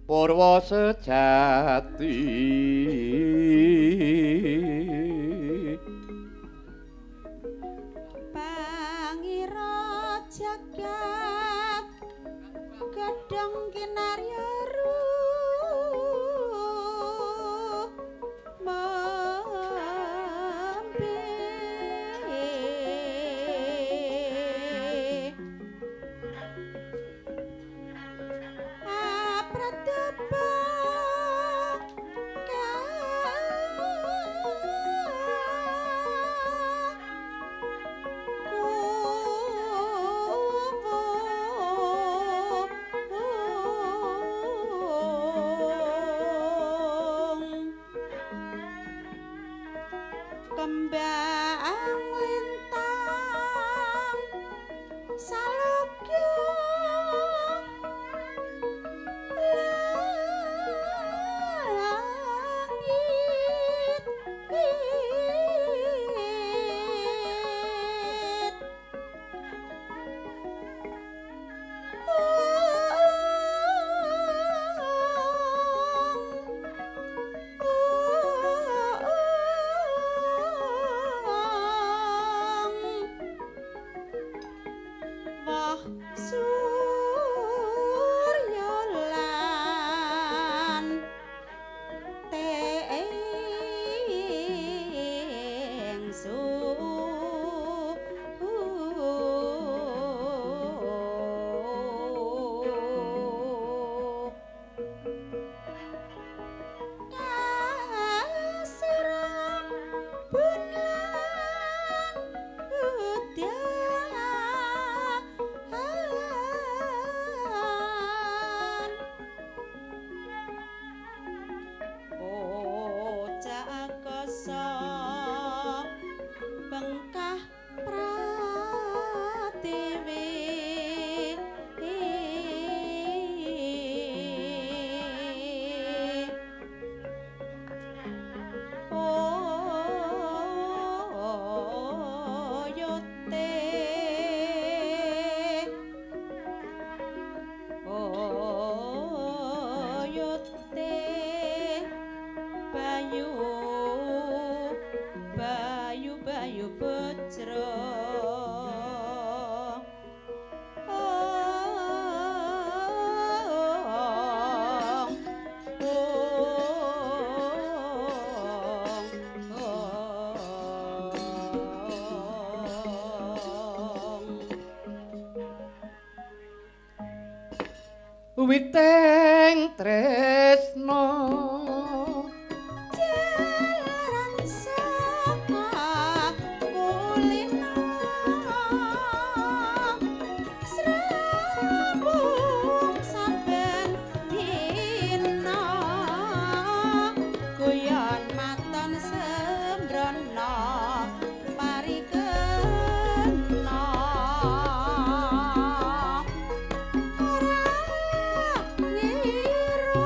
Purwa sejati pangira jagat gedhong kinarya kembang lintang salukya wah surya lan tengsu kasiran bulan udan bocah kasa bengkah pratiwi oyote oyote bayu bayu bayu bojro witeng tresno jalaran saka kulina srambung saben dina guyon maton sembrono parikena ora ngira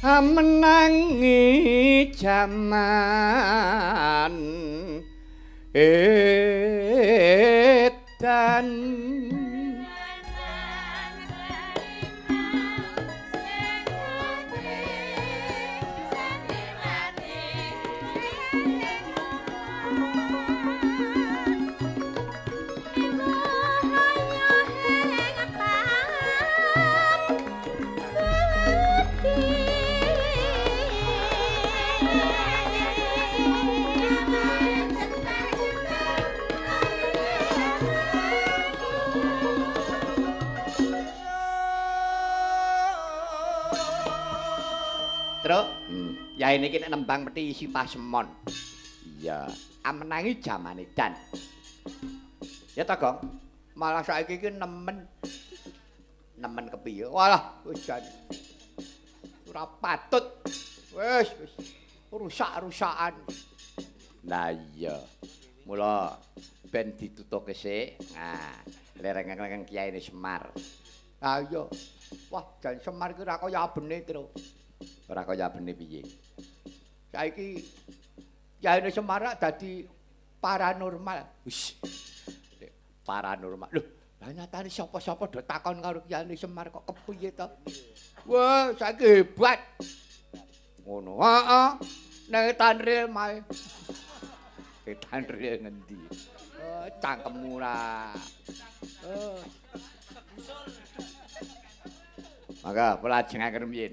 menangi jaman edan Truk, ya ini kita nembang peti isi pasemon. Iya, amenangi jaman edan. Ya ta, Gong? Malah saiki iki nemen kepiye? Walah, wis jan. Ora patut. Wis rusak-rusakan. Lah iya. Mula ben ditutuke sik. Nah, lereng-lereng Kiai Semar. Ah iya. Wah, jan Semar iki ora kaya abene, Tru. Ora kaya abene piye. Saiki Kiai Semar dadi paranormal. Wis. Paranormal. Loh, lah nyatane sapa-sapa do takon karo Kiai Semar kok kepiye to? Wah, saiki hebat. Ngono. Heeh. Nang Tanril mae. Tanril ngendi? Cangkemmu ra. Maka pelajengaken piye?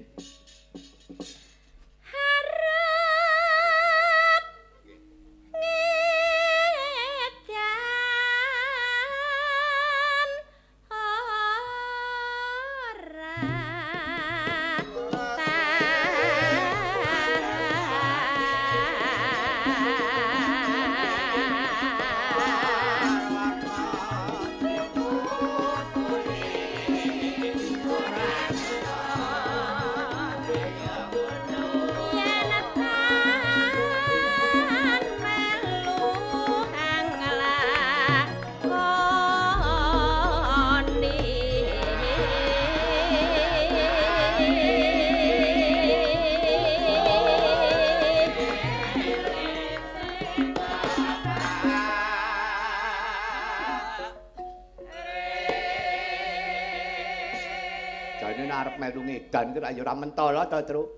Melu ngedan ku ya ora mentala to, Tru.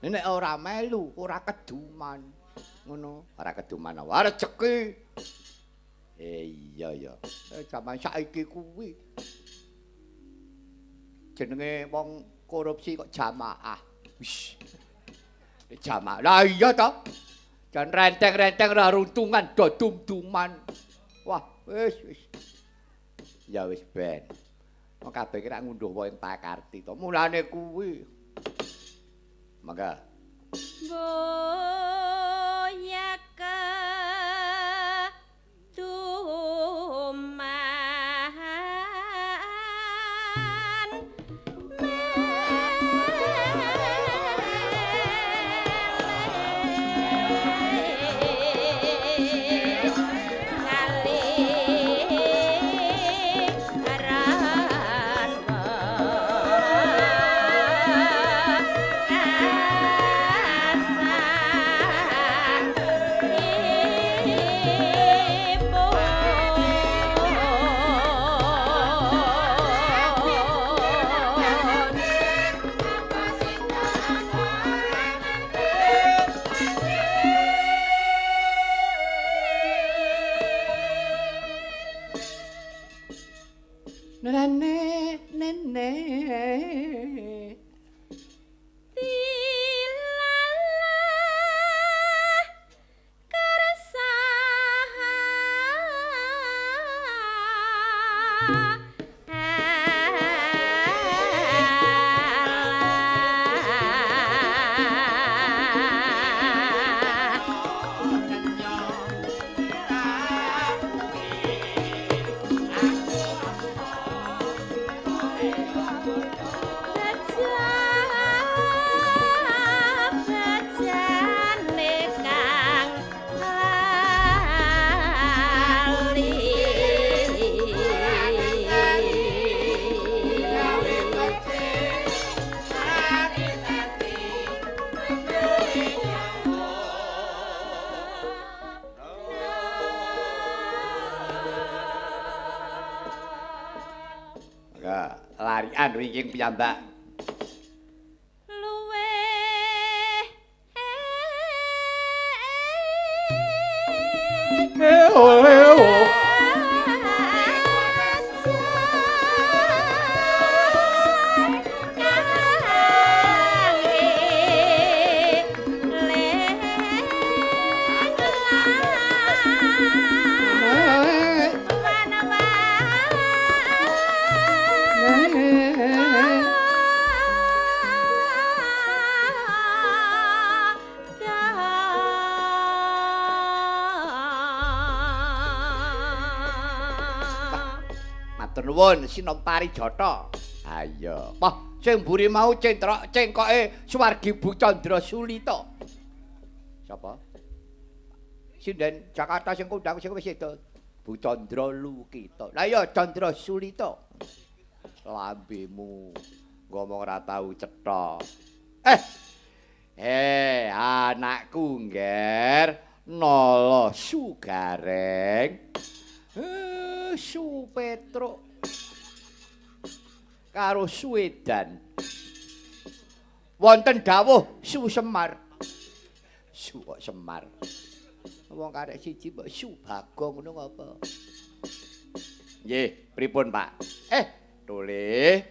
Nek ora melu, ora keduman. Ngono, ora keduman wae rezeki. Iya ya. Jaman saiki kuwi jenenge wong korupsi kok jamaah. Wis. Jamaah. Lah iya to. Jan renteng-renteng ora runtungan do dum-duman. Wah, wis. Ya wis ben. Wong kabeh ki rak ngunduh wae ing Pakarti to. Mulane kuwi. Mangga. Boyaka Monggo larian wingking piyambak. Luweh Matur nuwun Sinom Parijata. Ayo, Pah, sing mburi mau centrok cengkoke Suwargi Bu Candra Sulita. Sapa? Sinden Jakarta sing kondang sing wis itu. Bu Candra Lukita. Lah iya Candra Sulita. Lambemu ngomong ora tau cetha. Anakku ngger Nala Sugareng. Su Petruk karo Suedan. Wonten dawuh Su Semar. Su kok Semar. Wong karek siji mbok Su Bagong ngono apa? Nggih, pripun, Pak? Toleh.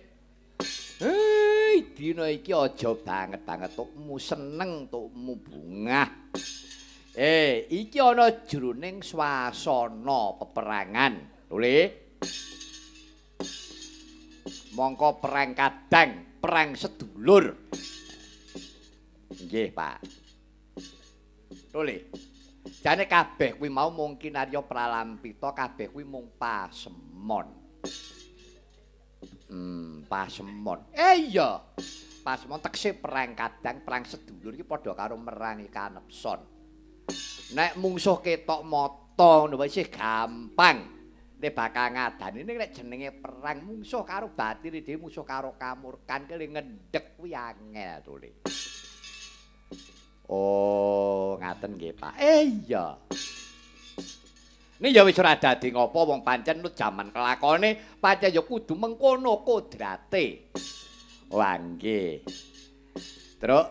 Dina iki aja banget-banget tukmu seneng, tukmu bungah. Iki ana jroning swasana peperangan. Toleh. Mongko perang kadang, perang sedulur. Nggih, Pak. Toleh. Jane kabeh kuwi mau mung kinarya pralampita, kabeh kuwi mung pasemon. Pasemon. Iya. Pasemon tekse perang kadang, perang sedulur iki padha karo merangi kanepson. Nek mungsuh ketok mata ngono wae isih gampang. Nek bakal ngadani nek jenenge perang mungsuh karo batine dhewe musuh karo kamurkan kele ngendhek kuwi angel to, Le. Oh, ngaten nggih, Pak. Iya. Nek ya wis ora dadi ngopo wong pancen lu jaman kelakone pancen ya kudu mengkono kodrate. Wah, nggih. Truk,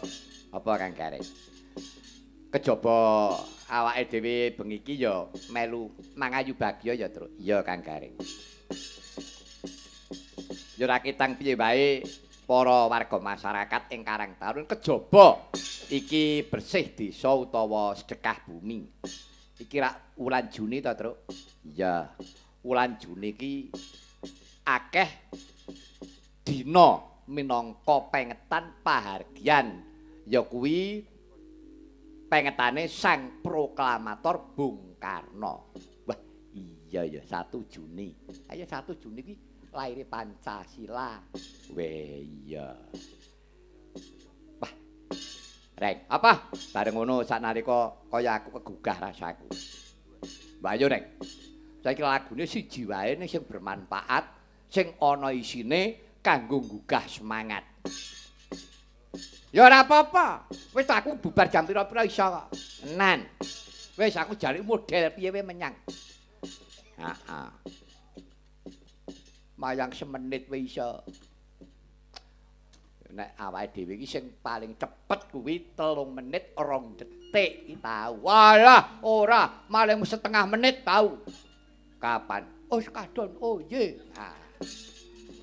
apa Kang Gareng? Kejaba awake dhewe bengi iki ya melu mangayu bagya ya, Truk. Iya, Kang Gareng. Ya ora ketang piye wae para warga masyarakat ing Karang Tarun kejaba iki bersih desa utawa sedekah bumi. Iki rak wulan Juni ta, Truk? Iya. Wulan Juni iki akeh dina minangka pengetan pahargyan ya kuwi pengetane Sang Proklamator Bung Karno. Wah, iya ya 1 Juni. Ayo 1 Juni iki laire Pancasila. Weh iya. Wah. Reng, apa? Bareng ngono saknalika kaya aku kegugah rasaku. Mbak ayo Reng. Saiki lagune siji wae ning sing bermanfaat, sing ana isine kanggo nggugah semangat. Ya ora apa-apa. Wis aku bubar jam pira-pira iso kok. Tenan. Wis aku jare model piye wae menyang. Heeh. Mayang semenit wae iso. Nek awake dhewe iki sing paling cepet kuwi 3 menit 2 detik iki tau. Walah, ora, maling setengah menit tau. Kapan? Oh, kadon. Oh, ye. Nah.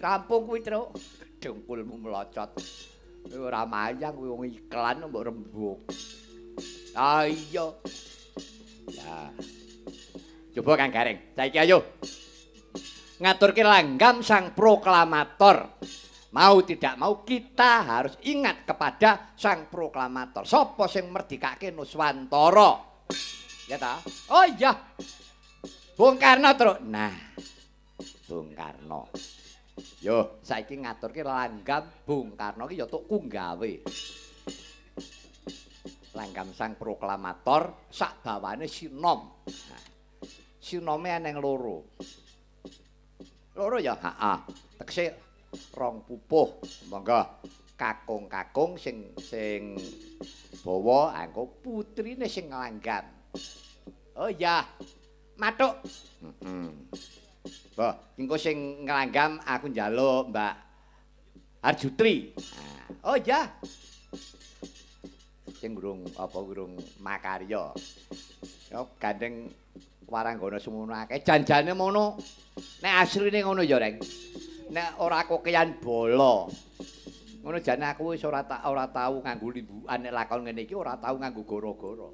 Rampung kuwi, Truk. Dengkulmu melocot. Ora mayang kuwi wong iklan mbok rembug. Ah iya. Ya. Coba Kang Gareng, saiki ayo. Ngaturke langgam Sang Proklamator. Mau tidak mau kita harus ingat kepada Sang Proklamator. Sopo sing merdikake Nuswantara? Ya ta? Oh iya. Bung Karno, Truk. Nah. Bung Karno. Yo, saiki ngaturke langgam Bung Karno iki ya tukku gawe. Langgam Sang Proklamator sak bawane sinom. Nah, sinome eneng loro. Loro ya, heeh. Tekse rong pupuh. Monggo kakung-kakung sing bawa angko putrine sing langgam. Oh iya. Matuk. Mbah, engko sing nglanggam aku njaluk Mbak Arjutri. Nah, oh iya. Sing gurung makarya. Yo gandeng waranggana semono akeh. Janjane mono. Nek asline ngono ya, Reng. Nek ora kokean bola. Ngono jane aku wis ora tau nganggo limbukan nek lakon ngene iki ora tau nganggo goro-goro.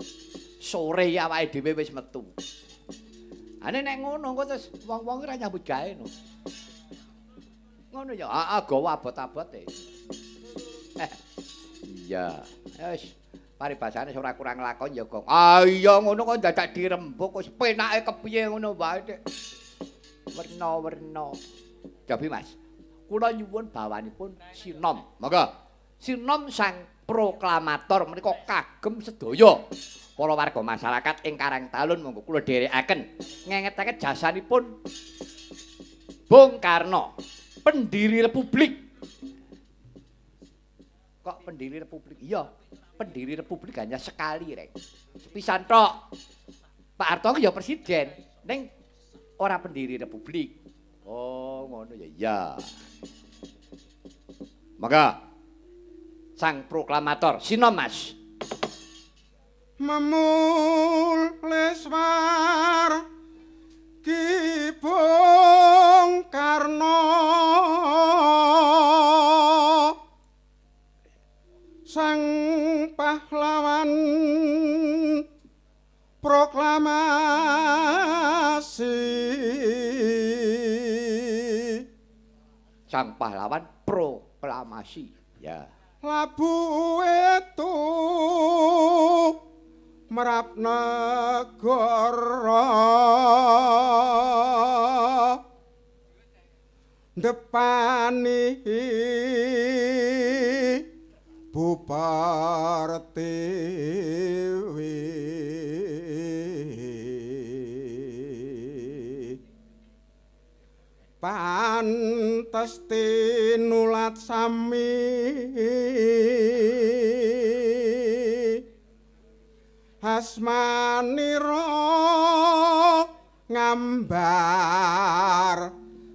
Sore awake dhewe wis metu. Ane nek ngono engko terus wong-wong ora nyambut gawe no. Ngono ya, heeh gawa abot-abote. Iya, wis paribasane ora kurang lakon ya, Gong. Ah iya ngono kok dadak dirembuk wis penake kepiye ngono wae, Dik. Werna-werna. Tapi Mas, kula nyuwun bawanipun sinom. Monggo. Sinom sang proklamator menika kagem sedaya para warga masyarakat ing Karangtalun monggo kula dherekaken ngengetaken jasanipun Bung Karno, pendiri Republik. Kok pendiri Republik? Iya, pendiri Republik hanya sekali, Rek. Sepisan tok. Pak Harto ya presiden, ning ora pendiri Republik. Oh, ngono ya. Iya. Maka sang proklamator sinom Mas. Memuleswar Ki Bung Karno sang pahlawan proklamasi Sang pahlawan proklamasi. Ya. Labu itu merap negara depani bubar tewi pantes tinulat sami asmanira ngambar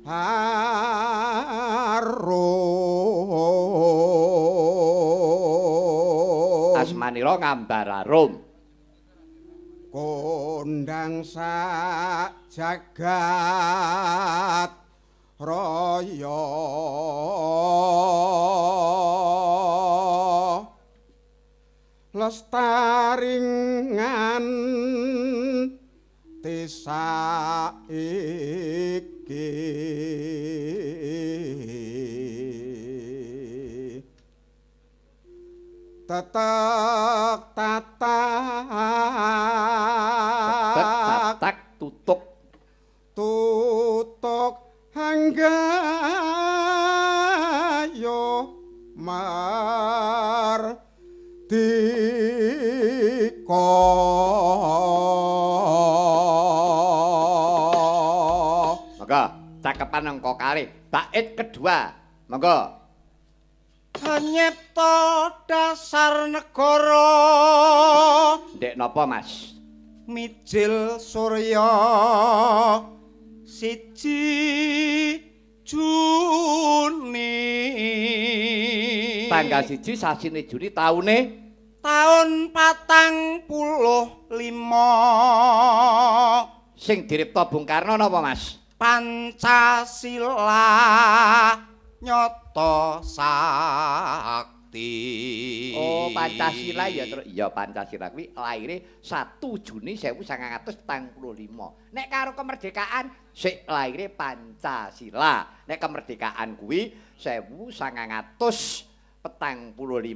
harum Asmanira ngambar harum kondang sak jagat raya lestaringan desa iki tetek tatak tutuk hanggayo mardika monggo cakepan angka kalih bait kedua monggo nyipta dasar negara ndek napa Mas mijil surya siji Juni tanggal 1 sasine Juni taune taun 45 sing diripta Bung Karno napa Mas Pancasila nyata sakti. Oh, Pancasila ya terus ya Pancasila kuwi laire 1 Juni 1945. Nek karo kemerdekaan sik laire Pancasila. Nek kemerdekaan kuwi 1945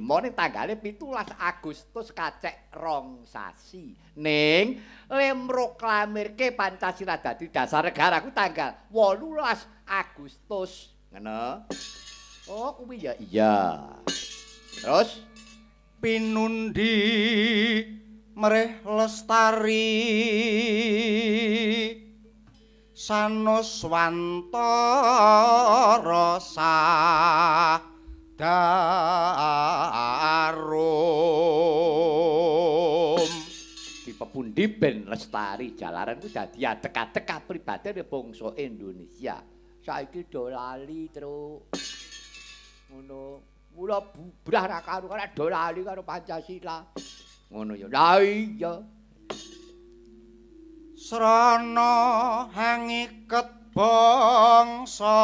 ning tanggale 17 Agustus kacek rong sasi. Ning lemroklamirke Pancasila dadi dasar negara ku tanggal 18 Agustus. Ngono. Oh, kuwi ya iya. Terus pinundi mereh lestari sanuswantara sadarum dipepundi Endi ben lestari jalaran ku dadi adek-adek kapribadene bangsa Indonesia. Saiki do lali terus. Ngono. Mula bubrah ra karo-karo do lali karo Pancasila. Ngono ya. Lah iya. Srana hangiket bangsa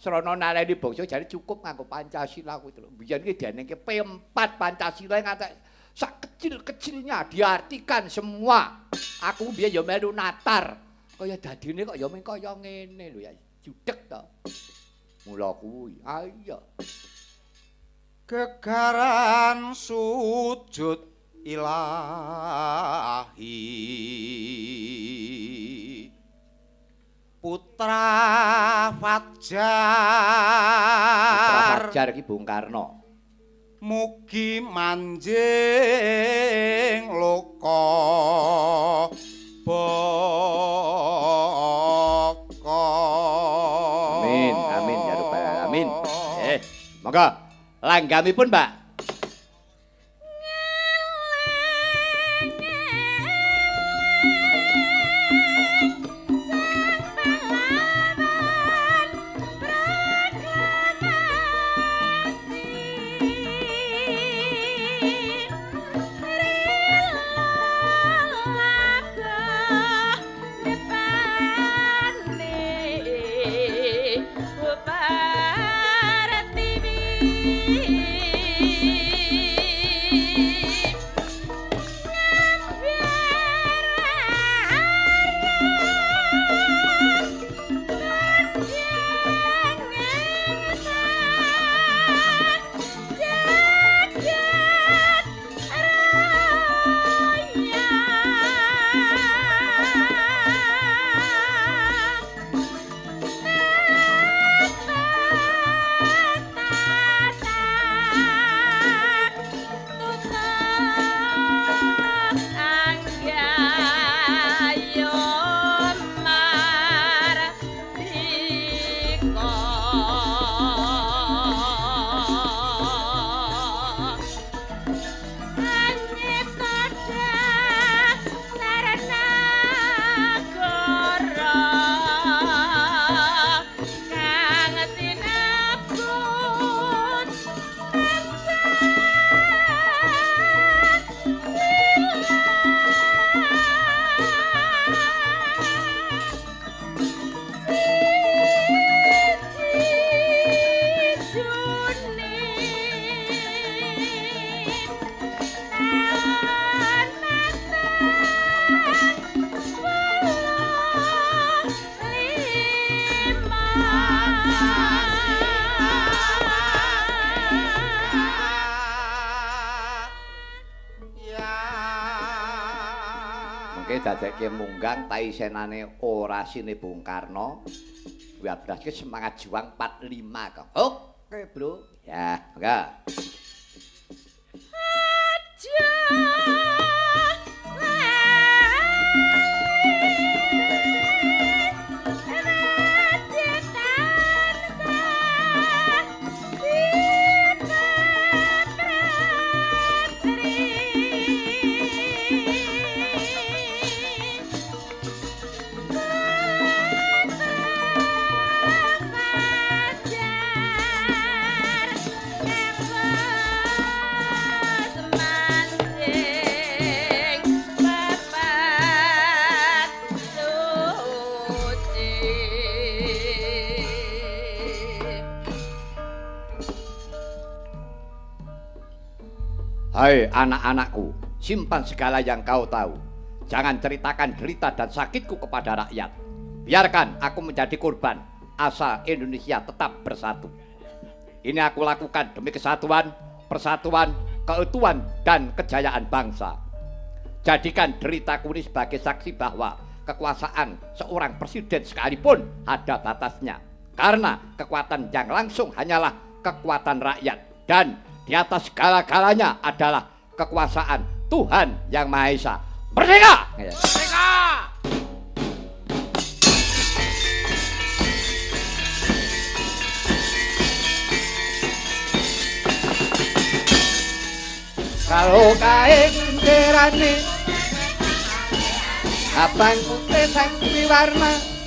Srana nareni bangsa jare cukup nganggo Pancasila kuwi lho. Biyen ki dianengke P4 Pancasila ngantek sak kecil-kecilnya diartikan semua. Aku biyen ya melu natar. Kaya dadine kok ya mung kaya ngene lho ya. Judeg to. Mula kuwi. Ayo. gegaran sujud ilahi Putra Fajar Fajar iki Bung Karno. Mugi manjing loka baka. Amin, amin ya rabbal alamin. Monggo langgamipun, Mbak. Dadekke munggang taisenane orasine Bung Karno 12 ke semangat juang 45 kok. Oke, Bro. Ya, enggak. Hai anak-anakku, simpan segala yang kau tahu. Jangan ceritakan derita dan sakitku kepada rakyat. Biarkan aku menjadi korban, asal Indonesia tetap bersatu. Ini aku lakukan demi kesatuan, persatuan, keutuhan, dan kejayaan bangsa. Jadikan deritaku ini sebagai saksi bahwa kekuasaan seorang presiden sekalipun ada batasnya. Karena kekuatan yang langsung hanyalah kekuatan rakyat. Dan di atas segala-galanya adalah kekuasaan Tuhan Yang Maha Esa. Merdeka! Merdeka! Kalau kain derane abang putih sang warna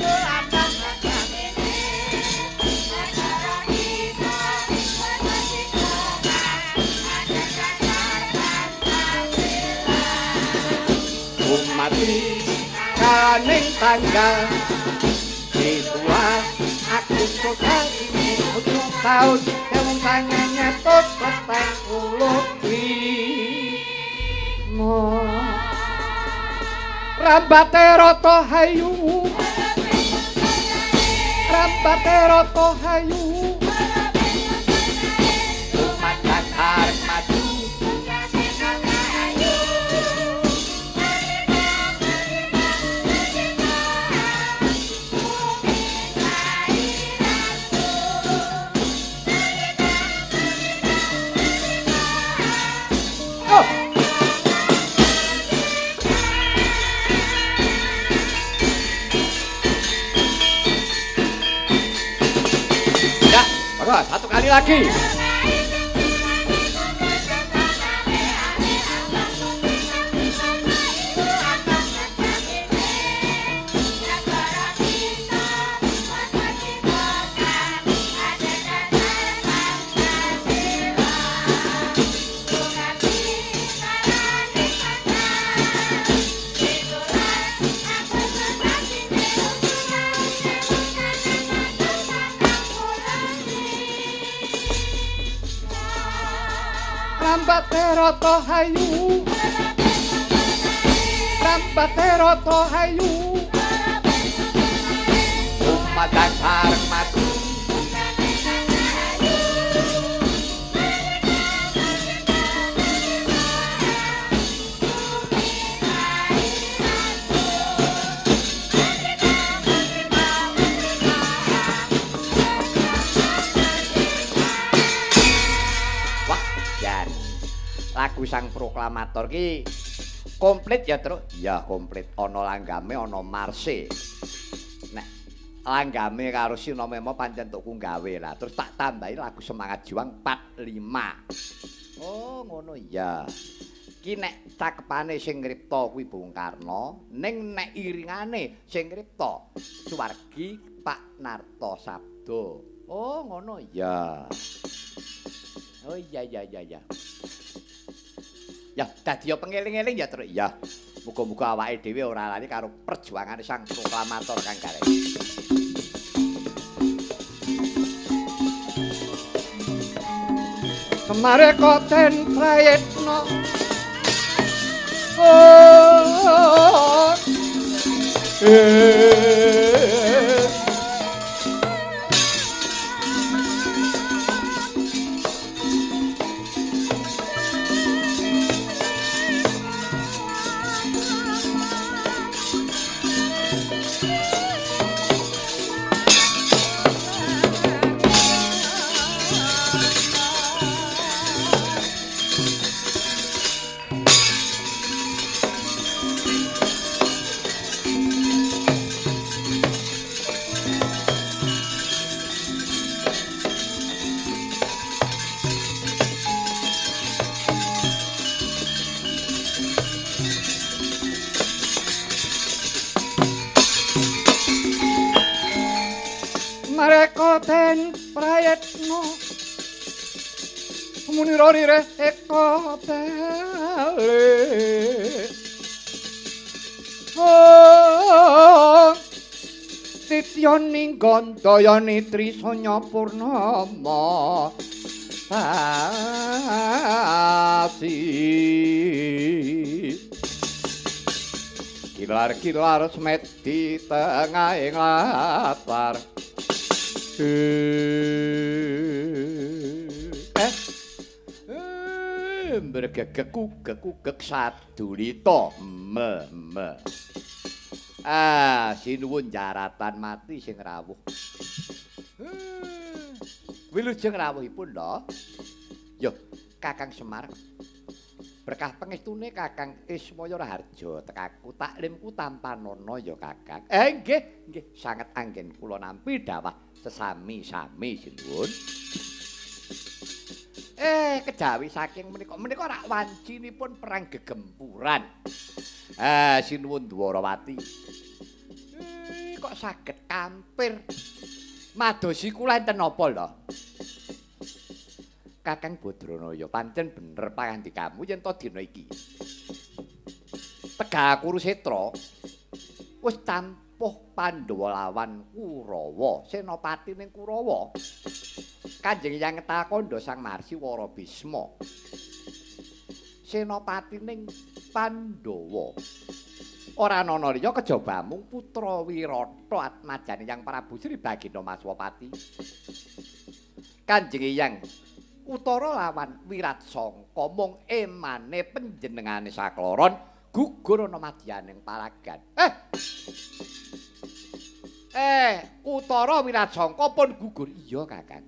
mati kaning tanggal dituas aku sukar untuk tahun yang tanganya tot petang uluh limo rambate roto hayu rambate roto hayu umat harus maju satu kali lagi. Rambate roto hayu rambate roto hayu umat dasar mati lagu sang proklamator ki komplit ya terus ya komplit ana langgame ana marse nek langgame karo sinamema pancen tukku gawe lah terus tak tambahi lagu semangat juang 45 oh ngono ya ki nek cakepane sing ngripta kuwi Bung Karno ning nek iringane sing ngripta Suwargi Pak Narto Sabdo oh ngono ya oh iya ya dadi yo pengeling-eling ya terus ya muga-muga awake dhewe ora lali karo perjuangane sang proklamator kang gareng Semare koten prayetno Mareko ten prayetno munirori eko bale oh tityoning gandayani trisanya purnama pasi kilar-kilar semeti tengahing latar bergegek sadulita sinuwun jaratan mati sing rawuh wilujeng rawuhipun lho yo Kakang Semar berkah pengestune Kakang Ismaya Raharja tekaku taklimku tanpa nono ya Kakang nggih sanget anggen kula nampi dawah sesami-sami sinuwun Kejawi saking menika rak wancinipun perang gegempuran. Sinuwun Dwarawati. Kok saged kampir madosi kula enten napa lho? Kakang Badranaya pancen bener pangandikamu yen to dina iki. Tegak Kurusetra wis tampuh Pandhawa lawan Kurawa, senopati ning Kurawa. Kanjeng Hyang Takanda Sang Marsi Wara Bisma. Senopati ning Pandhawa. Ora ana liya kejaba mung putra Wirata atmajane Hyang Prabu Sri Bagina Maswapati. Kanjeng Hyang Utara lawan Wiratsangka mung emane panjenengane sakloron gugur ana madyaning palagan. Utara Wiratsangka pun gugur. Iya, Kakang.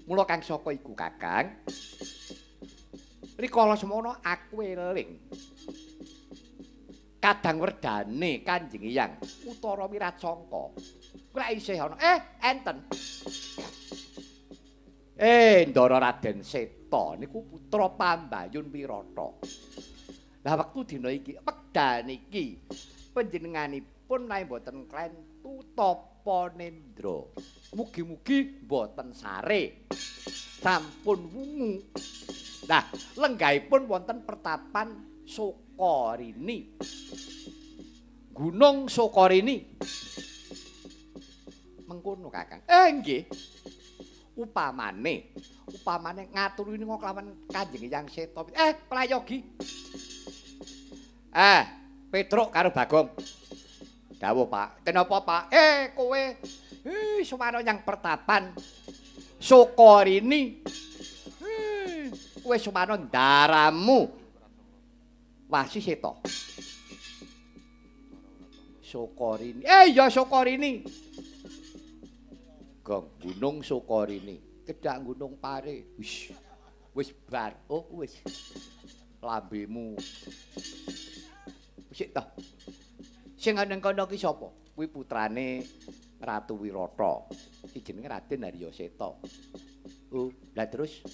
Mula kang saka iku, Kakang. Rikala semono aku eling. Kadang werdane Kanjeng Hyang Utara Wiratsangka. Kuwi isih ana. Enten. Ndara Raden Seta niku putra Pambayun Wirata. Lah wektu dina iki, wekdal niki panjenenganipun nae mboten klentu tapa nendra. Mugi-mugi mboten sare. Sampun wungu. Nah, lenggahipun wonten pertapan Sokarini. Gunung Sokarini. Mengkono, Kakang. Nggih. Upamane ngaturi ning kelawan Kanjeng Hyang Seta. Prayogi. Petruk karo Bagong. Dawuh, Pak. Kenapa, Pak? Kowe sumana yang pertapan Sokarini. Kowe sumana ndaramu Wasi Seta. Sokarini. Ya Sokarini. Gunung Sokarini, kedak Gunung Pare. Wis bar. Oh, wis. Lambemu. Wis to. Sing ana kono ki sapa? Kuwi putrane Ratu Wirata. Jenenge Raden Harya Seta. Oh, lah terus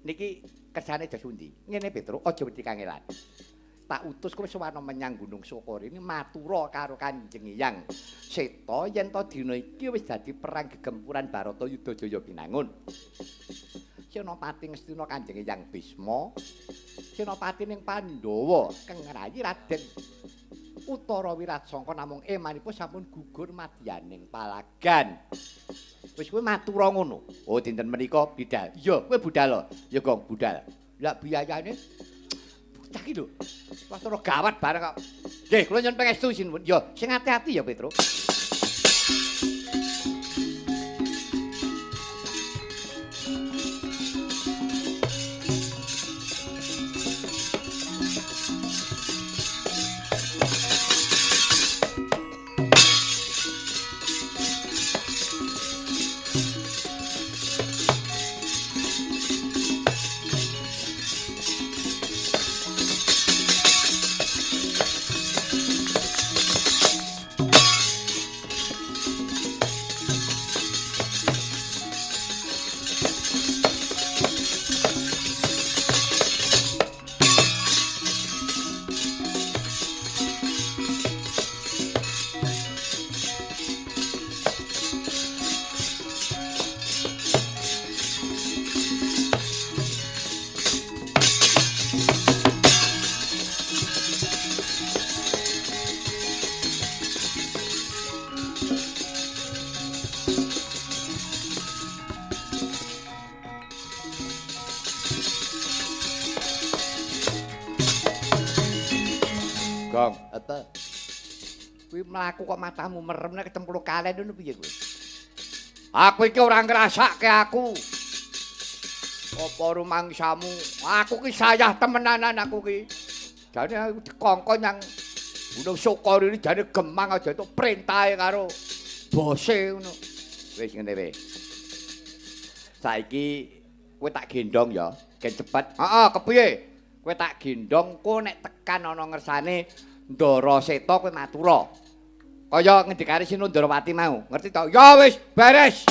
niki kersane aja sundi. Ngene Petruk, aja wedi kangelan. Tak utus kowe sowan menyang Gunung Sokarini matura karo Kanjeng Hyang Seta yen to dina iki wis dadi perang gegempuran Baratayuda Jaya Binangun. Senopati Ngastina Kanjeng Hyang Bisma, senopati ning Pandhawa kang ngrayi Raden Utara Wiratsangka namung emanipun sampun gugur madyaning palagan. Wis kowe matura ngono. Oh dinten menika bidal. Iya, kowe budal. Ya Gong budal. Lah biayane bocah iki lho. Wasana gawat bareng kok. Nggih, kula nyuwun pangestu sinuwun. Ya, sing ati-ati ya, Petruk. Gong, apa? Kuwi mlaku kok matamu merem nek ketemplu kalen ngono piye kowe? Aku iki ora ngrasake aku. Apa rumangsamu? Aku ki sayah temenanan aku ki. Jane aku dikongkon nang Gunung Sokarini jane gemang aja entuk perintahe karo bose ngono. Wis ngene wae. Saiki kowe tak gendong ya, gen cepet. Heeh, kepiye? Kowe tak gendong ku nek tekan ana ngersane Ndara Seta kowe matura. Kaya ngendikane Sinundrawati mau. Ngerti to? Ya wis, beres.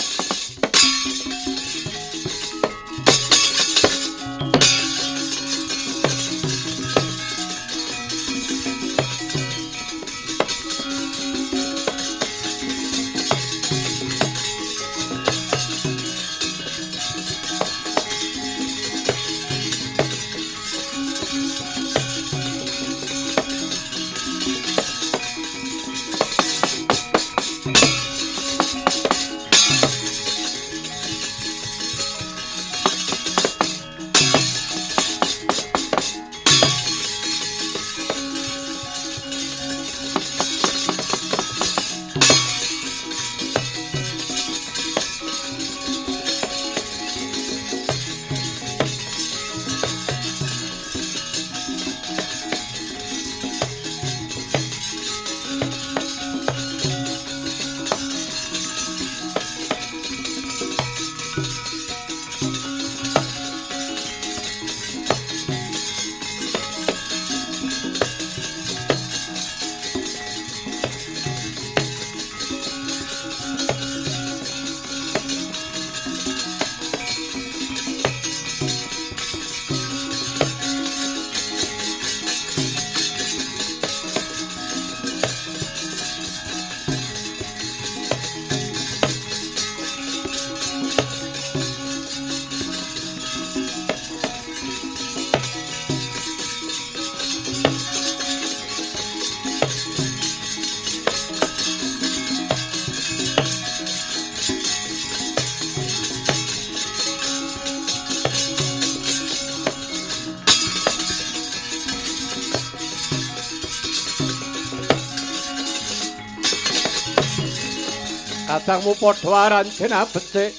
Kadangmu padha aran jenah becik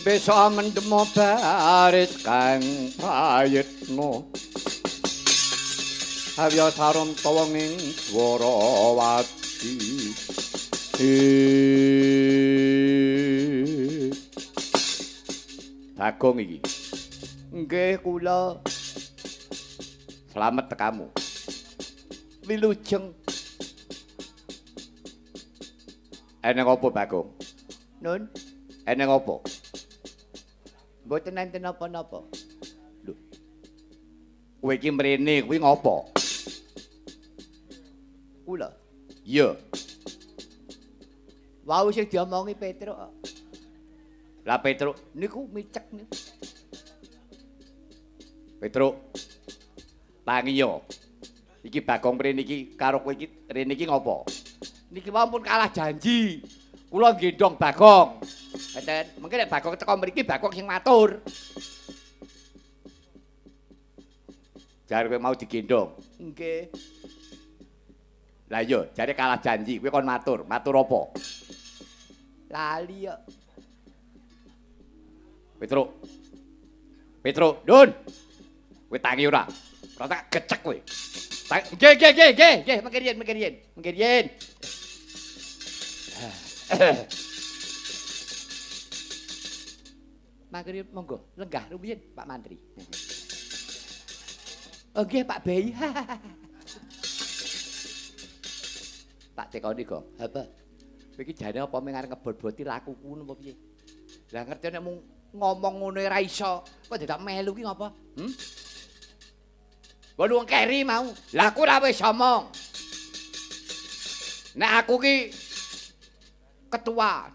besok mendemo baris kang payitno Habya sarum tawanging Dwarawati Bagong iki nggih kula Slamet tekamu Wilujeng Eneng apa Bagong Nun eneng apa Mboten enten napa-napa Lho kowe iki mrene kuwi ngopo Kula. Iya. Wau sing diomongi Petruk. Lah Petruk niku micek niku. Petruk. Tangi yo. Iki Bagong mrene iki karo kowe iki rene iki ngopo? Niki wampun kalah janji. Kula gendong Bagong. Ngeten, mengki nek Bagong teko mriki Bagong sing matur. Jar kowe mau digendong. Nggih. Lah iya, jare kalah janji, kowe kon matur. Matur apa? Lali ya. Petruk. Petruk, Dun. Kowe tangi ora? Ora tak gecek kowe. Nggih, mengki riyen. Mangkene monggo, lenggah rumiyin Pak Mantri. Oh nggih Pak Bey. Tak tekoni kok. Apa? Kowe iki jane apa mengar ngebot-boti lakuku napa piye? Lah ngerti nek mung ngomong ngono ora iso. Kok dadak melu ki ngapa? Wong wong keri mau. Lah aku ora wis omong. Nek aku ki ketua.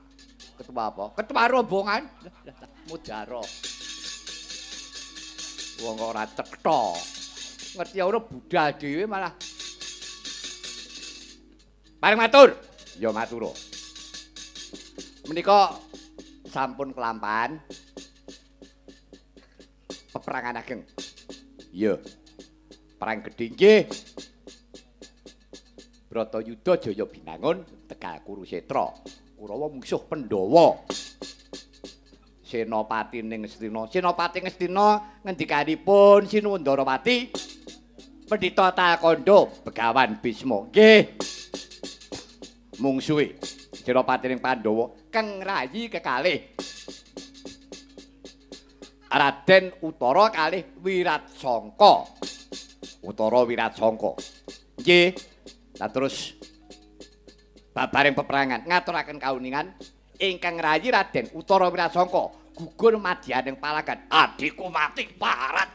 Ketua apa? Ketua rombongan. Mudaro. Wong ora cetha. Ngerti ora budal dhewe malah Bareng matur. Ya matur. Menika sampun kelampahan peperangan ageng. Iya. Perang gedhe nggih. Bratayuda Jaya Binangun Tegal Kurusetra. Kurawa mungsuh Pandhawa. Senopati ning Ngastina. Senopati Ngastina ngendikanipun Sinuwandarawati Pendhita Takanda Begawan Bisma. Nggih. Mungsuhe Senopati ning Pandhawa kang rayi kekalih Raden Utara kalih Wiratsangka. Utara Wiratsangka. Nggih. Lah terus babaring peperangan ngaturaken kauningan ingkang rayi Raden Utara Wiratsangka gugur madyaning palagan adikku mati parat.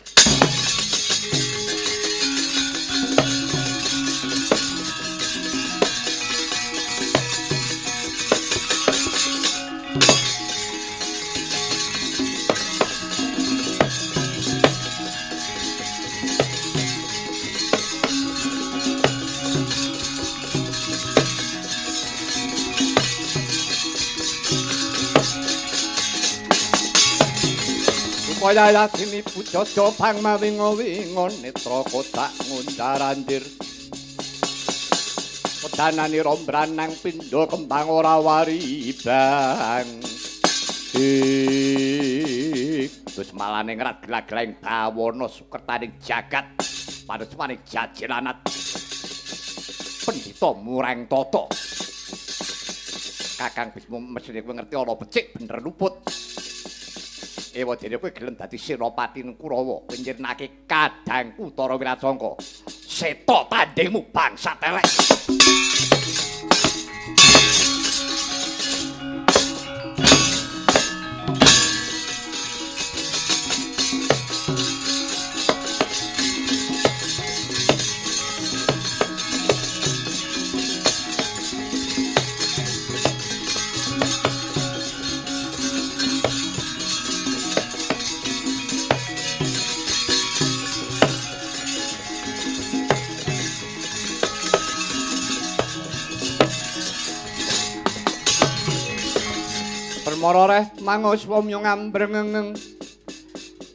Kaya yakini pucada pangma wingo-wingon netra kotak ngundarandir. Wedanane rombranang pindha kembang ora wari bang. Wis malane ngrat gelag-gelang bawana sukertaning jagat panesmaning jajelanat. Pendhita Murang Tata. Kakang Bisma mesine kowe ngerti ana becik bener luput. Ewa dene kowe gelem dadi Senopati Kurawa, penjernake kadang Utara Wiratsangka. Seta tandingmu bangsa telek. Maroreh mangus wamyung ambrengeng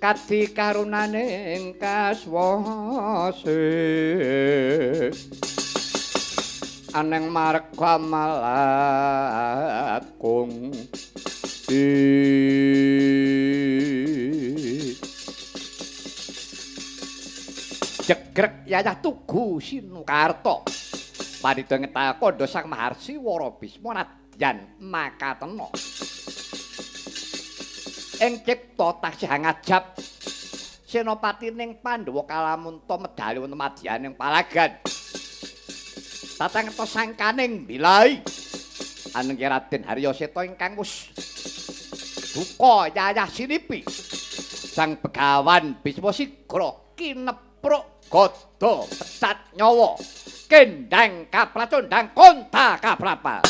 kadi karunaning kaswase aneng marga malakung jegrek yayah tugu Sinukarta panida ngetah kandha Sang Maharsi Wara Bisma nadyan makatena ing cipta taksih ngajab Senopati ning Pandhawa kalamunta medhali wonten madyaning palagan tatang ngetos sangkaning bilai anengke Raden Haryaseta ingkang wis duka yayah sinipi Sang Begawan Bisma sigra kinepruk gada pecat nyawa kendang kapracondang konta kaprapal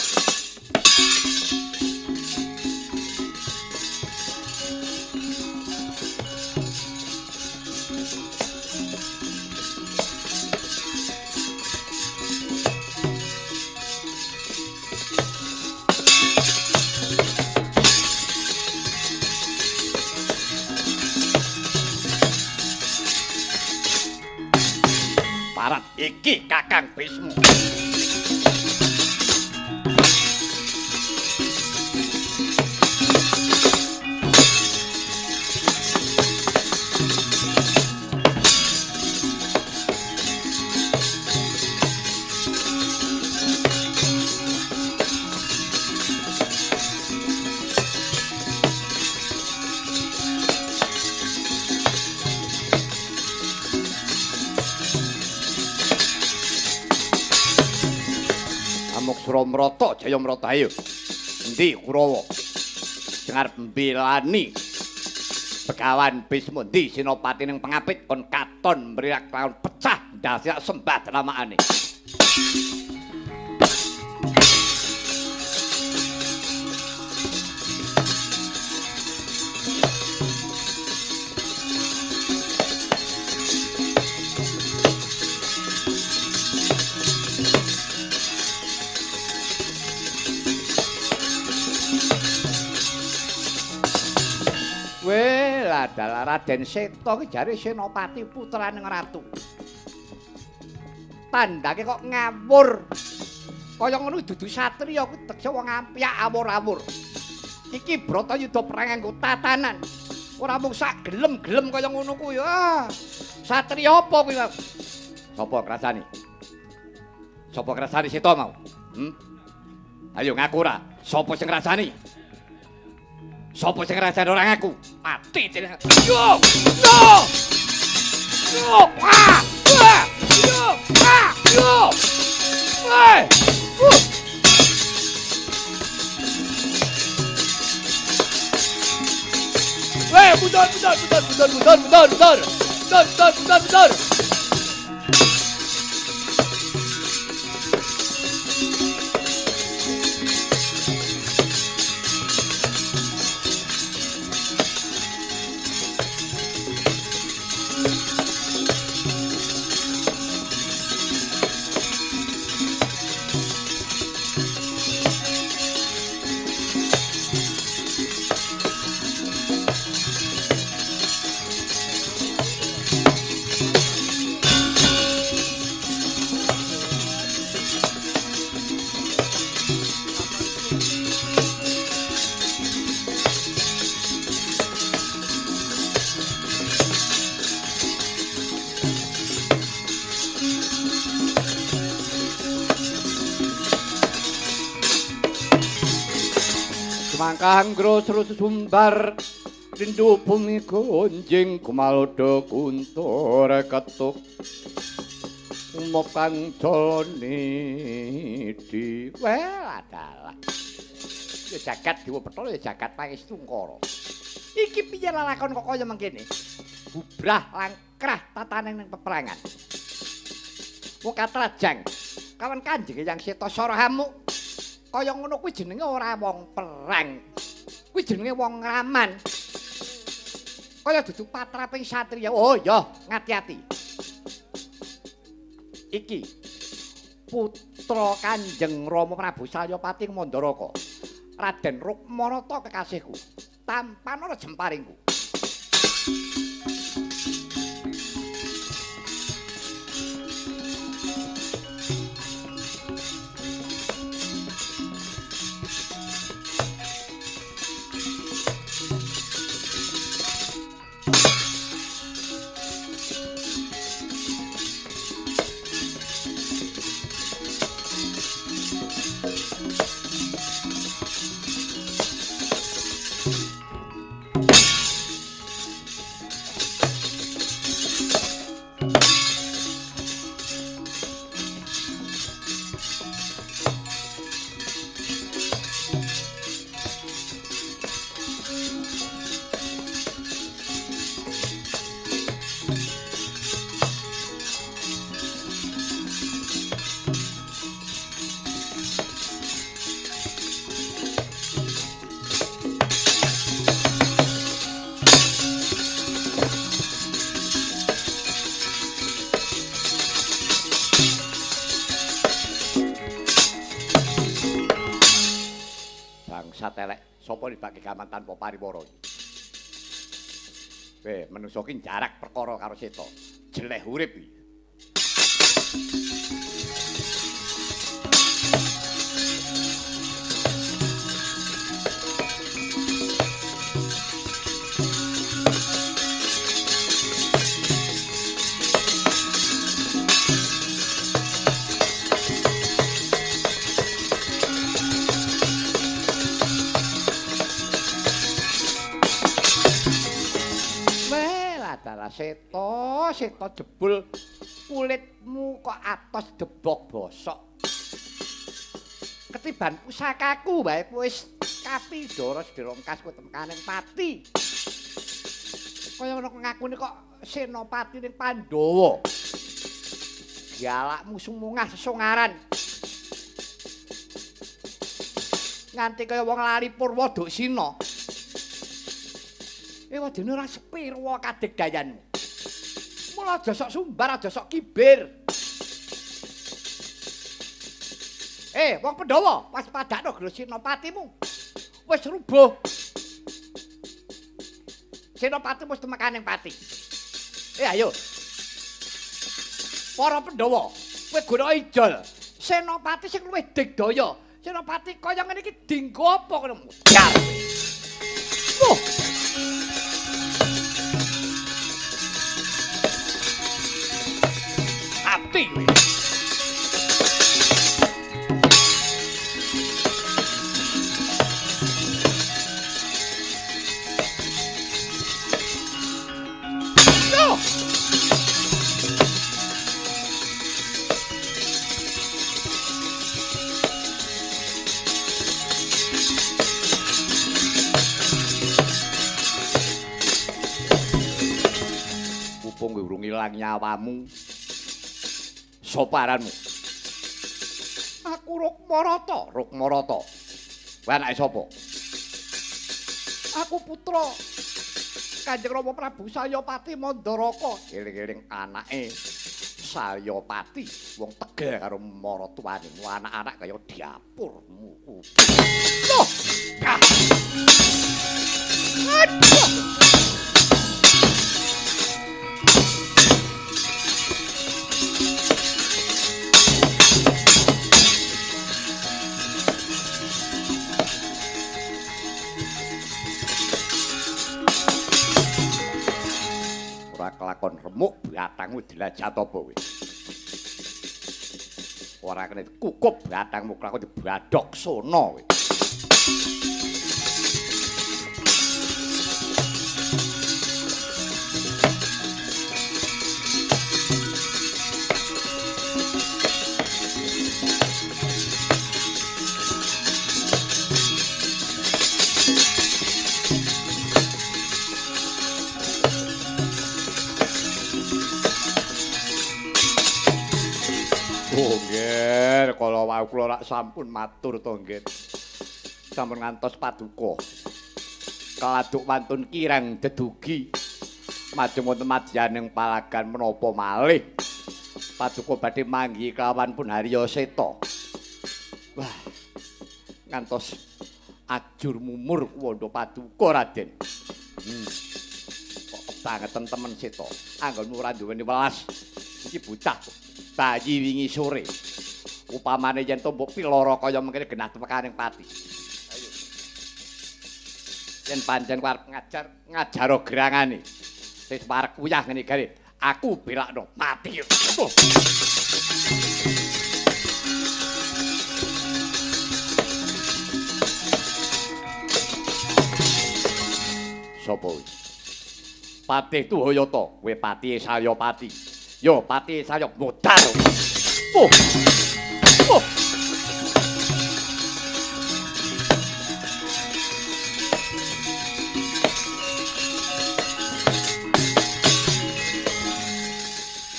parat iki Kakang Bisma Suramrata Jayamrata ayo endi Kurawa sing arep mbelani Begawan Bisma endi Senopati ning pengapit kon katon mriyak lawan pecah ndasak sembah dramakane adalah Raden Seta ki jare Senopati putraning ratu. Tandake kok ngawur. Kaya ngono dudu satriya kuwi tegese wong ampyak awur-awur. Iki Bratayuda perang nganggo tatanan. Ora mung sak gelem-gelem kaya ngono kuwi. Satriya apa kuwi? Sapa krasane? Sapa krasane Seta mau? Ayo ngaku ora. Sapa sing ngrasani? Sopo sing ngrasani ora ngaku? Mati jeneng. Yo! No! Yo! Ah! Ah! Yo! Ah! Yo! Hei! Hei, mundur! Mangkanggra terus sumbar rindu bumi gonjing kumalodo kuntur ketuk umop kang joloni di well adalah ya jagat Dewa Bathara ya jagat Pangestungkara iki piye lalakon kok kaya mangkene bubrah langkrah tataning ning peperangan wong katrajang kawan Kanjeng Hyang Seta Sarahamu kaya ngono kuwi jenenge ora wong perang. Kuwi jenenge wong raman. Kaya dudu patraping satriya. Oh ya, ngati-ati. Iki putra Kanjeng Rama Prabu Salyapati Mandaraka. Raden Rukmanata kekasihku. Tampan ora jemparingku. Bangsat elek, sapa nibake gaman tanpa pariwara iki? Menungso ki jarak perkara karo Seta. Jeleh urip iki. Seta jebul kulitmu kok atos debok bosok. Ketiban pusakaku wae wis kapindhara dirongkas ku temkaning pati. Kaya ngono ngakune kok senopati ning Pandhawa. Galakmu sumungah sesongaran. Nganti kaya wong lali Purwa Duksina. Wadene ora sepira kadegdayanmu. Mula aja sok sumbar, aja sok kibir. Wong Pandhawa, pas padakno gelo Senopatimu. Wis rubuh. Senopatimu wis temekaning pati. Ayo. Para Pandhawa, kowe guna ijol. Senopati sing luwih digdaya. Senopati kaya ngene iki dinggo apa kono? Jar. Ati kowe. Mumpung kowe urung ilang nyawamu. Soparanmu. Aku Rukmarata, Rukmarata. Kowe anake sapa? Aku putra Kanjeng Rama Prabu Saryapati Mandaraka. Eling-eling anake Saryapati wong tegel karo maratuwane. Anak-anak kaya diapurmu. Loh. Aduh. Kelakon remuk batangmu dilajat apa kowe? Ora kene kukup batangmu kelakon dibadhok sono kowe. Nggih, kala wau kula rak sampun matur to nggih. Sampun ngantos paduka. Kaladuk wantun kirang dedugi. Majeng wonten madyaning palagan menapa malih. Paduka badhe manggi kelawan pun Harya Seta. Wah. Ngantos ajur mumur wanda paduka Raden. Kok kebangeten temen Seta. Anggonmu ora duweni welas. Iki bocah bayi wingi sore. Upamane yen tombok piloro kaya mengkene genah temekaning pati. Ayo. Yen pancen arep ngajar gerangane. Wis parek uyah ngene gare. Aku belakno mati. Oh. Sopo iki? Patih Tuhayata, kowe Patih Saryapati. Yo Patih Saryap modal. Oh. Oh.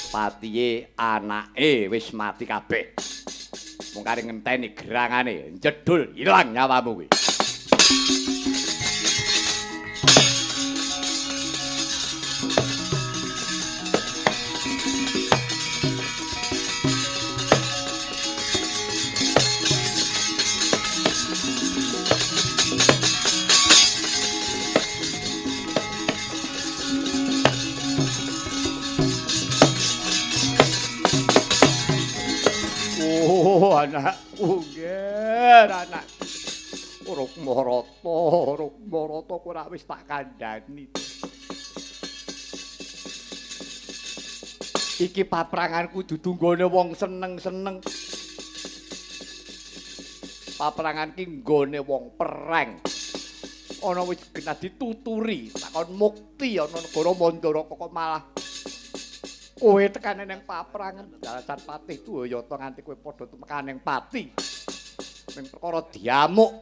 Patihe anake wis mati kabeh. Mung kare ngenteni gerangane jedul ilang nyawamu kuwi. anakku nggih anak Rukmarata ora wis tak kandhani. Iki papranganku dudu nggone wong seneng-seneng. Paprangan ki nggone wong perang. Ana wis genah dituturi, takon mukti ana negara Mandara kok malah kowe tekane nang paprangan. Dalasan patih Dwayata nganti kowe padha tekan nang pati. Ning perkara diamuk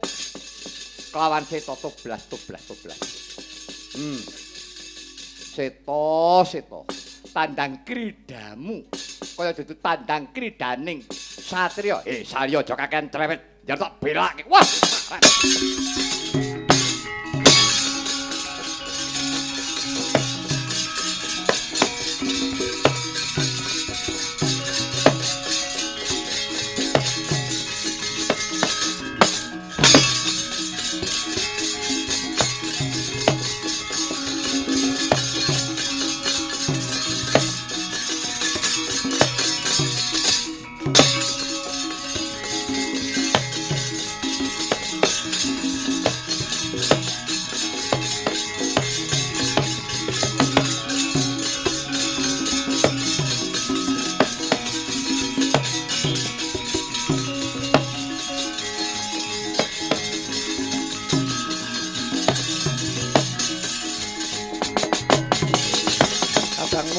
kelawan Seta toblas. Seta tandang kridamu kaya dudu tandang kridaning satriya. Sarya aja kakean trewet, jar tak belake. Wah.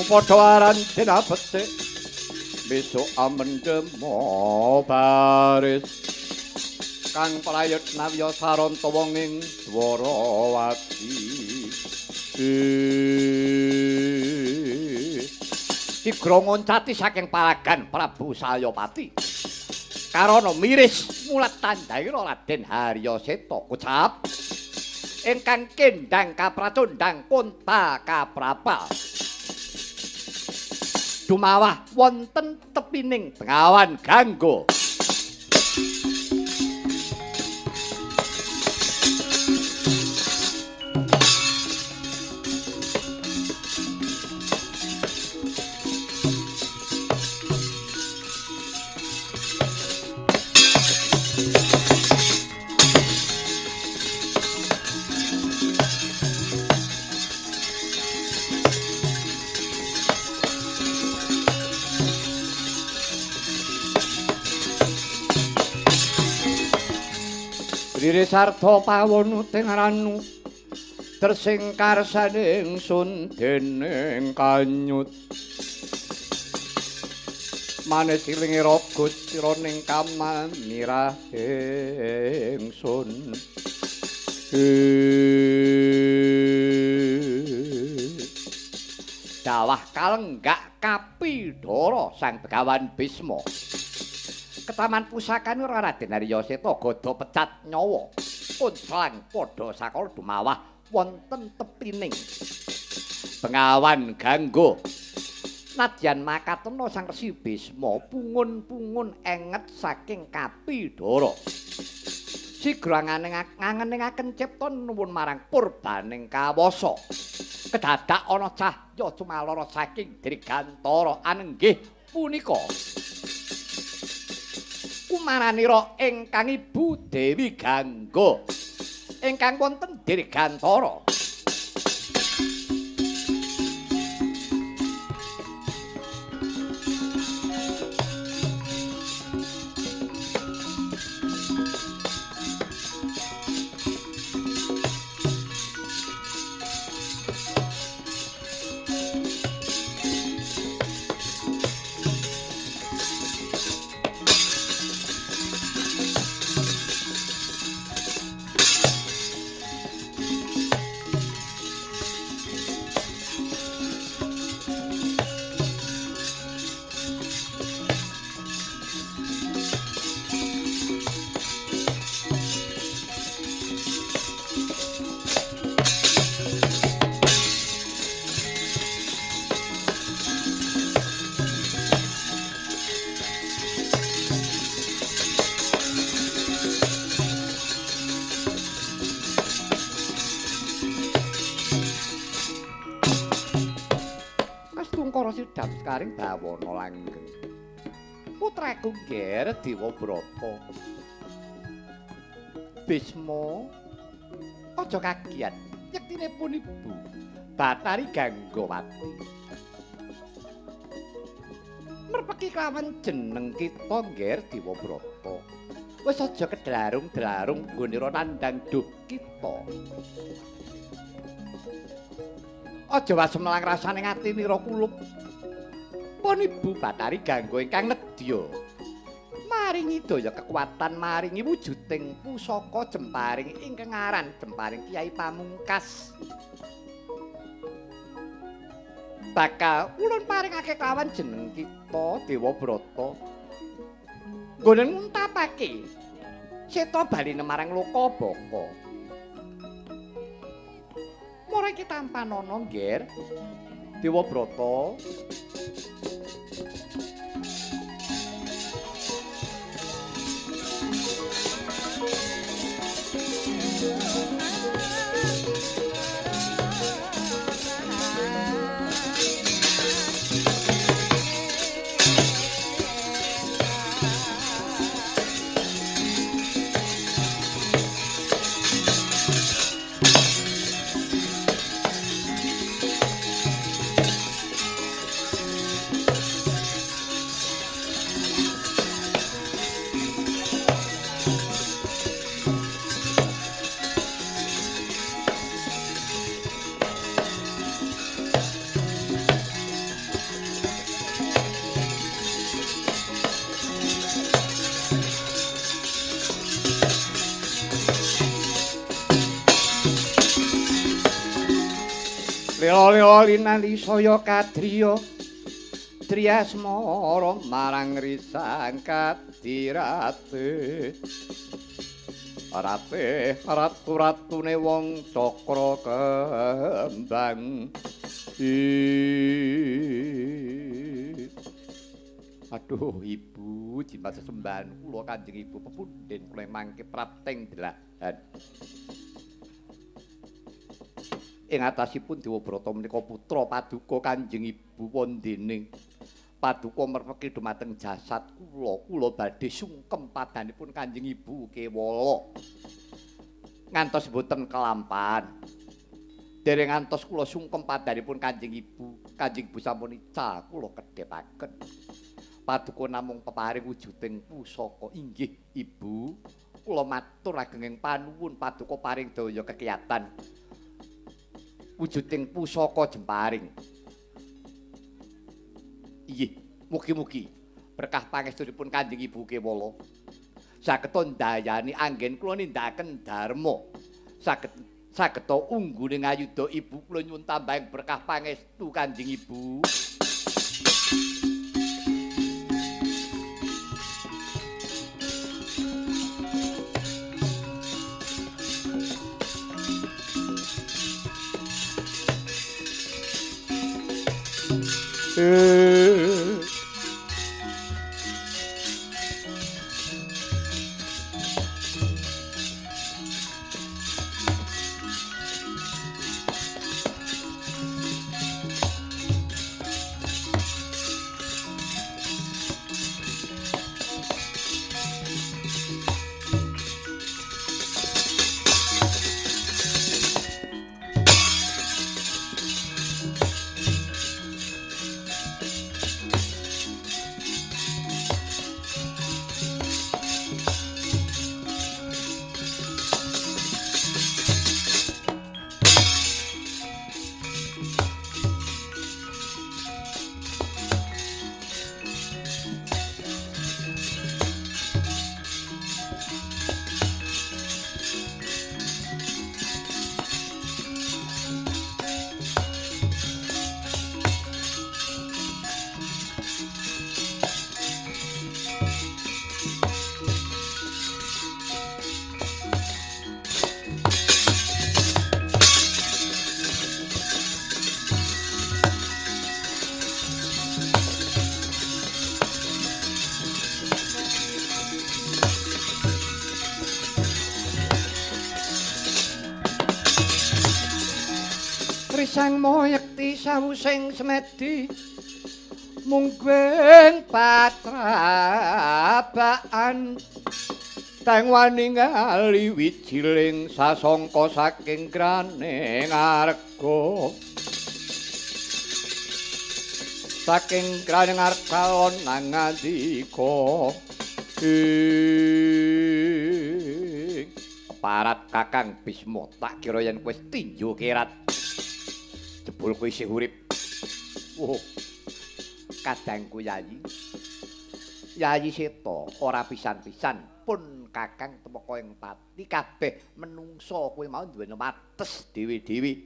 Padha aran dinapete besok amendemo baris kang prayot nawya saranta wong ing Dwarawati Igra ngoncati saking paragan Prabu Salyapati karana miris mulat tandhaira Raden Haryaseta kocap ingkang kendhang kapracondhang konta kaprapal dumawah wonten tepining Bengawan Gangga. Riri sarta pawono tengaranu tersing karsane ingsun dening kanyut manes silinge raga sira ning kamanira ingsun dawah kalenggak Kapidara sang Begawan Bisma Ketaman pusakane Raden Haryaseta gada pecat nyawa unclang padha sakala dumawah wonten tepining Bengawan Gangga nadyan makatena Sang Resi Bisma pungun-pungun enget saking Kapidara sigra ngangeningaken cipta nuwun marang purbaning kawasa kedadak ana cahya cumalara saking Dirgantara anenggih punika Kumaranira ingkang Ibu Dewi Gangga ingkang wonten Dirgantara Sidap karing bawana langgeng. putraku Ger Dewa Brata. Bisma aja kagiat yektinipun ibu Bathari Ganggawati. Merpeki klawan jeneng kita Ger Dewa Brata. Wis aja kedlarung-dlarung nggonira nandhang duh kita. Aja wasemelang rasane ngatinira kulup. Pun ibu Bathari Gangga ingkang nedya. Maringi daya kekuatan, maringi wujuding pusaka jemparing ingkang aran Jemparing Kyai Pamungkas. Bakal ulun paringake klawan jeneng kita Dewa Brata. Nggonen nguntapake seta baline marang loka baka. Mora iki tampanana Nger Dewa Brata. Lila-lila linali saya kadriya Triyasmara marang risang kadirate ratu-ratune wong cakra kembang. Aduh ibu jimat sesembahan kula Kanjeng Ibu pepundhen kula mangke prapting delahan. Ing atasipun Dewa Brata menika putra paduka Kanjeng Ibu wondene paduka merpeki dumateng jasad kula badhe sungkem padanipun Kanjeng Ibu kewala ngantos boten kelampahan. Dereng ngantos kula sungkem padanipun Kanjeng Ibu sampun ical kula kedhepaken paduka namung peparing wujuding pusaka. Inggih Ibu, kula matur agenging panuwun paduka paring daya kekiyatan wujuding pusaka jemparing. Inggih, mugi-mugi berkah pangestunipun Kanjeng Ibu kewala sageta ndayani anggen kula nindakaken dharma, sageta unggune ngayuda Ibu kula nyuwun tambahing berkah pangestu Kanjeng Ibu. Sang moyekti sawusing semedi mungking patrabaan teng wani ngali wijiling sasangka saking kraning arga saking kraning arga nang ngandika parat Kakang Bisma tak kira yen kowe tinju kirat jebul kowe isih urip. Oh, kadangku Yayi. Yayi Seta ora pisan-pisan pun Kakang temeka ing pati kabeh menungso kowe mau duwe wates dewi-dewi.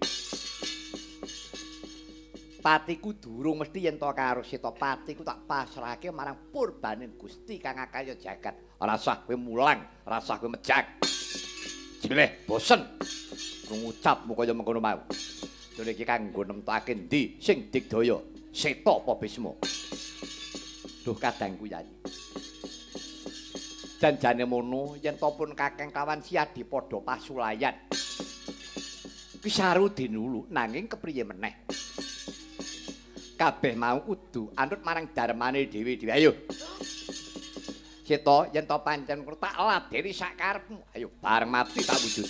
Patiku durung mesti yen to karo Seta patiku tak pasrahke marang purbaning Gusti kang akaya jagat. Ora usah kowe mulang, ora usah kowe mejak. Jeleh bosen ngucapmu kaya mengkono mau. Dene iki kanggo nemtokake ndi sing digdaya, Seta apa Bisma? Duh kadangku Yayi. Janjane mono yen to pun Kakang kawan Siadi padha pasulayan. Ki saru dinulu nanging kepriye meneh? Kabeh mau kudu anut marang darmane dhewe-dhewe. Ayo. Seta yen to pancen tak ladeni sak karepmu. Ayo bareng mati tak wujud.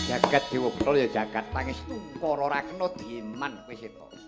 Jagat Dewa Bathara ya jagat tangis tungkara ora kena diman kowe Seta.